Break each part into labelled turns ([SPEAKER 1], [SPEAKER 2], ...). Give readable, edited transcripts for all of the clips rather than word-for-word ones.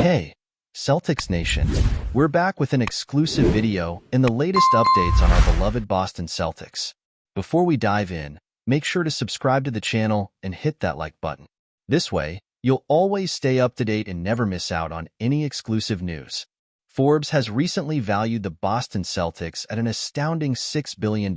[SPEAKER 1] Hey, Celtics Nation, we're back with an exclusive video and the latest updates on our beloved Boston Celtics. Before we dive in, make sure to subscribe to the channel and hit that like button. This way, you'll always stay up to date and never miss out on any exclusive news. Forbes has recently valued the Boston Celtics at an astounding $6 billion,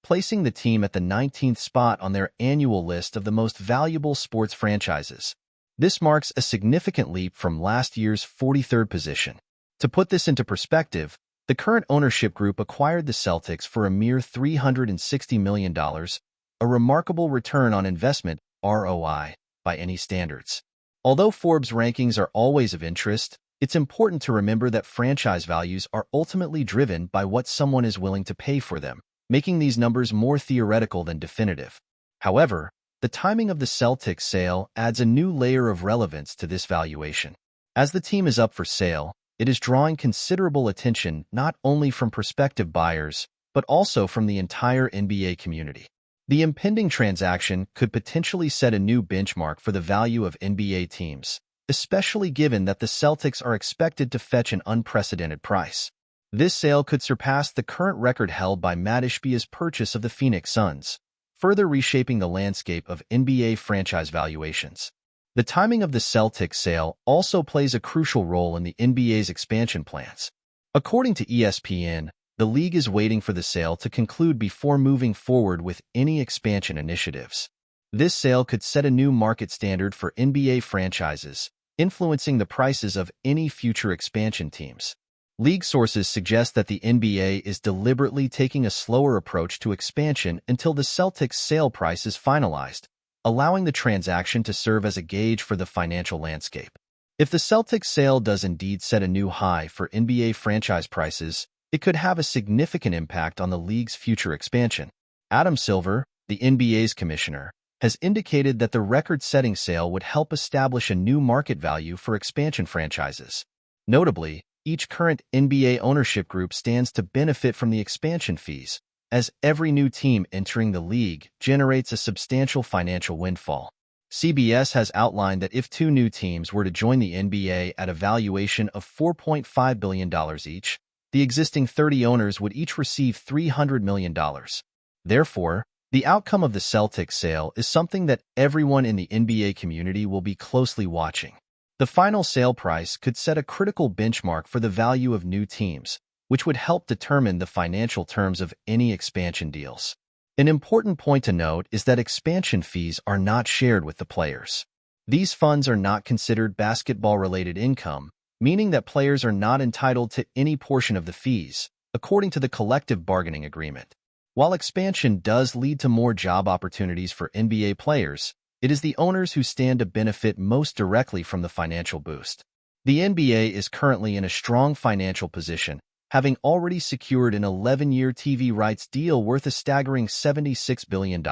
[SPEAKER 1] placing the team at the 19th spot on their annual list of the most valuable sports franchises. This marks a significant leap from last year's 43rd position. To put this into perspective, the current ownership group acquired the Celtics for a mere $360 million, a remarkable return on investment (ROI) by any standards. Although Forbes rankings are always of interest, it's important to remember that franchise values are ultimately driven by what someone is willing to pay for them, making these numbers more theoretical than definitive. However, the timing of the Celtics sale adds a new layer of relevance to this valuation. As the team is up for sale, it is drawing considerable attention not only from prospective buyers, but also from the entire NBA community. The impending transaction could potentially set a new benchmark for the value of NBA teams, especially given that the Celtics are expected to fetch an unprecedented price. This sale could surpass the current record held by Matt Ishbia's purchase of the Phoenix Suns, further reshaping the landscape of NBA franchise valuations. The timing of the Celtics sale also plays a crucial role in the NBA's expansion plans. According to ESPN, the league is waiting for the sale to conclude before moving forward with any expansion initiatives. This sale could set a new market standard for NBA franchises, influencing the prices of any future expansion teams. League sources suggest that the NBA is deliberately taking a slower approach to expansion until the Celtics' sale price is finalized, allowing the transaction to serve as a gauge for the financial landscape. If the Celtics sale does indeed set a new high for NBA franchise prices, it could have a significant impact on the league's future expansion. Adam Silver, the NBA's commissioner, has indicated that the record-setting sale would help establish a new market value for expansion franchises. Notably, each current NBA ownership group stands to benefit from the expansion fees, as every new team entering the league generates a substantial financial windfall. CBS has outlined that if two new teams were to join the NBA at a valuation of $4.5 billion each, the existing 30 owners would each receive $300 million. Therefore, the outcome of the Celtics sale is something that everyone in the NBA community will be closely watching. The final sale price could set a critical benchmark for the value of new teams, which would help determine the financial terms of any expansion deals. An important point to note is that expansion fees are not shared with the players. These funds are not considered basketball-related income, meaning that players are not entitled to any portion of the fees, according to the collective bargaining agreement. While expansion does lead to more job opportunities for NBA players, it is the owners who stand to benefit most directly from the financial boost. The NBA is currently in a strong financial position, having already secured an 11-year TV rights deal worth a staggering $76 billion,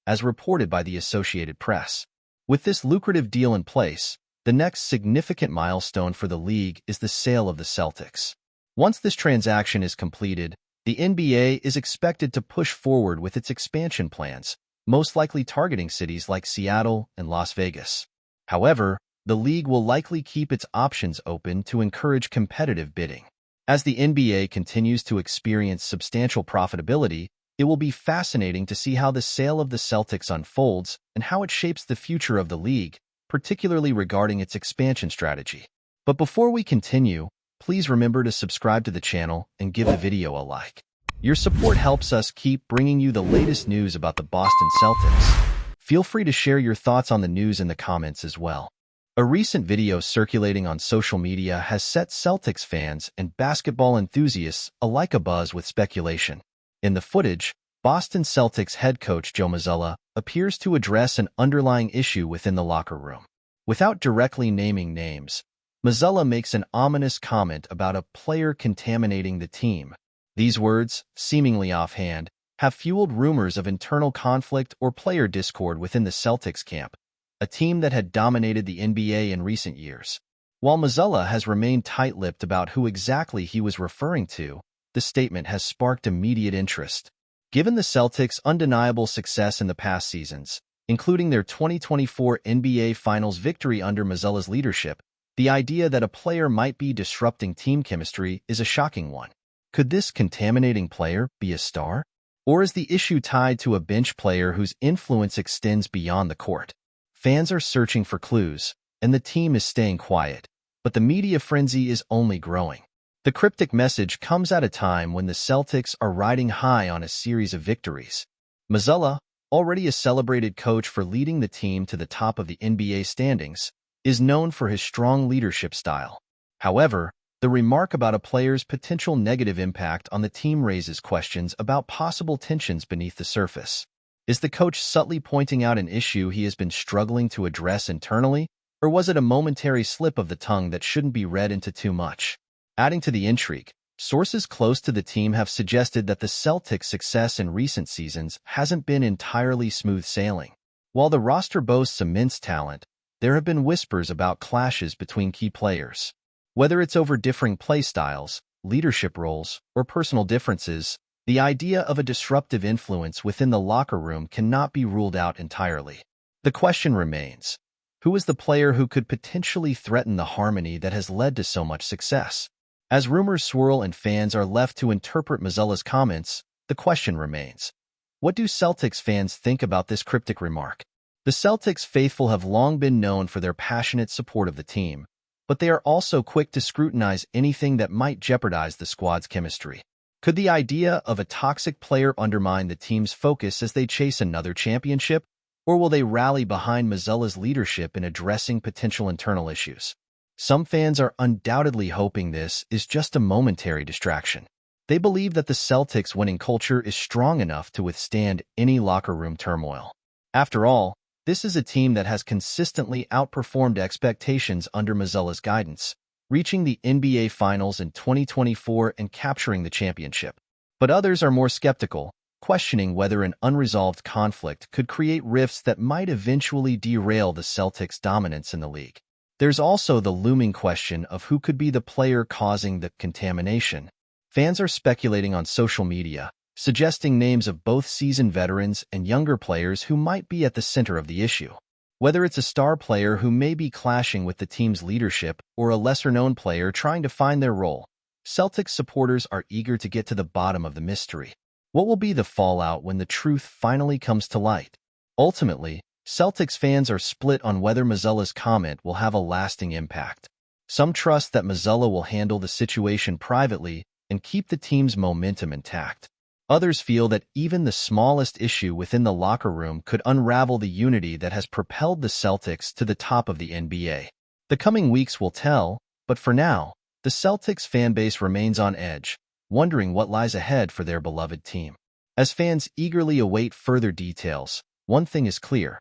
[SPEAKER 1] as reported by the Associated Press. With this lucrative deal in place, the next significant milestone for the league is the sale of the Celtics. Once this transaction is completed, the NBA is expected to push forward with its expansion plans, most likely targeting cities like Seattle and Las Vegas. However, the league will likely keep its options open to encourage competitive bidding. As the NBA continues to experience substantial profitability, it will be fascinating to see how the sale of the Celtics unfolds and how it shapes the future of the league, particularly regarding its expansion strategy. But before we continue, please remember to subscribe to the channel and give the video a like. Your support helps us keep bringing you the latest news about the Boston Celtics. Feel free to share your thoughts on the news in the comments as well. A recent video circulating on social media has set Celtics fans and basketball enthusiasts alike abuzz with speculation. In the footage, Boston Celtics head coach Joe Mazzulla appears to address an underlying issue within the locker room. Without directly naming names, Mazzulla makes an ominous comment about a player contaminating the team. These words, seemingly offhand, have fueled rumors of internal conflict or player discord within the Celtics camp, a team that had dominated the NBA in recent years. While Mazzulla has remained tight-lipped about who exactly he was referring to, the statement has sparked immediate interest. Given the Celtics' undeniable success in the past seasons, including their 2024 NBA Finals victory under Mazzulla's leadership, The idea that a player might be disrupting team chemistry is a shocking one. Could this contaminating player be a star? Or is the issue tied to a bench player whose influence extends beyond the court? Fans are searching for clues, and the team is staying quiet, but the media frenzy is only growing. The cryptic message comes at a time when the Celtics are riding high on a series of victories. Mazzulla, already a celebrated coach for leading the team to the top of the NBA standings, is known for his strong leadership style. However, the remark about a player's potential negative impact on the team raises questions about possible tensions beneath the surface. Is the coach subtly pointing out an issue he has been struggling to address internally, or was it a momentary slip of the tongue that shouldn't be read into too much? Adding to the intrigue, sources close to the team have suggested that the Celtics' success in recent seasons hasn't been entirely smooth sailing. While the roster boasts immense talent, there have been whispers about clashes between key players. Whether it's over differing play styles, leadership roles, or personal differences, the idea of a disruptive influence within the locker room cannot be ruled out entirely. The question remains, who is the player who could potentially threaten the harmony that has led to so much success? As rumors swirl and fans are left to interpret Mazzulla's comments, the question remains, what do Celtics fans think about this cryptic remark? The Celtics faithful have long been known for their passionate support of the team, but they are also quick to scrutinize anything that might jeopardize the squad's chemistry. Could the idea of a toxic player undermine the team's focus as they chase another championship, or will they rally behind Mazzulla's leadership in addressing potential internal issues? Some fans are undoubtedly hoping this is just a momentary distraction. They believe that the Celtics' winning culture is strong enough to withstand any locker room turmoil. After all, this is a team that has consistently outperformed expectations under Mazzulla's guidance, reaching the NBA Finals in 2024 and capturing the championship. But others are more skeptical, questioning whether an unresolved conflict could create rifts that might eventually derail the Celtics' dominance in the league. There's also the looming question of who could be the player causing the contamination. Fans are speculating on social media, suggesting names of both seasoned veterans and younger players who might be at the center of the issue. Whether it's a star player who may be clashing with the team's leadership or a lesser-known player trying to find their role, Celtics supporters are eager to get to the bottom of the mystery. What will be the fallout when the truth finally comes to light? Ultimately, Celtics fans are split on whether Mazzulla's comment will have a lasting impact. Some trust that Mazzulla will handle the situation privately and keep the team's momentum intact. Others feel that even the smallest issue within the locker room could unravel the unity that has propelled the Celtics to the top of the NBA. The coming weeks will tell, but for now, the Celtics fanbase remains on edge, wondering what lies ahead for their beloved team. As fans eagerly await further details, one thing is clear.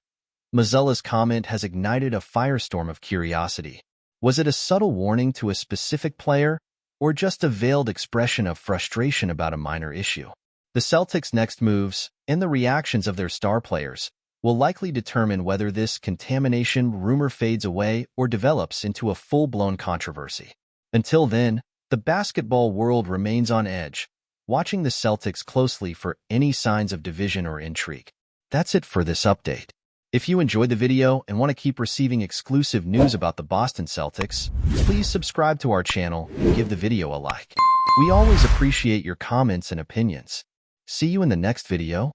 [SPEAKER 1] Mazzulla's comment has ignited a firestorm of curiosity. Was it a subtle warning to a specific player, or just a veiled expression of frustration about a minor issue? The Celtics' next moves, and the reactions of their star players, will likely determine whether this contamination rumor fades away or develops into a full-blown controversy. Until then, the basketball world remains on edge, watching the Celtics closely for any signs of division or intrigue. That's it for this update. If you enjoyed the video and want to keep receiving exclusive news about the Boston Celtics, please subscribe to our channel and give the video a like. We always appreciate your comments and opinions. See you in the next video.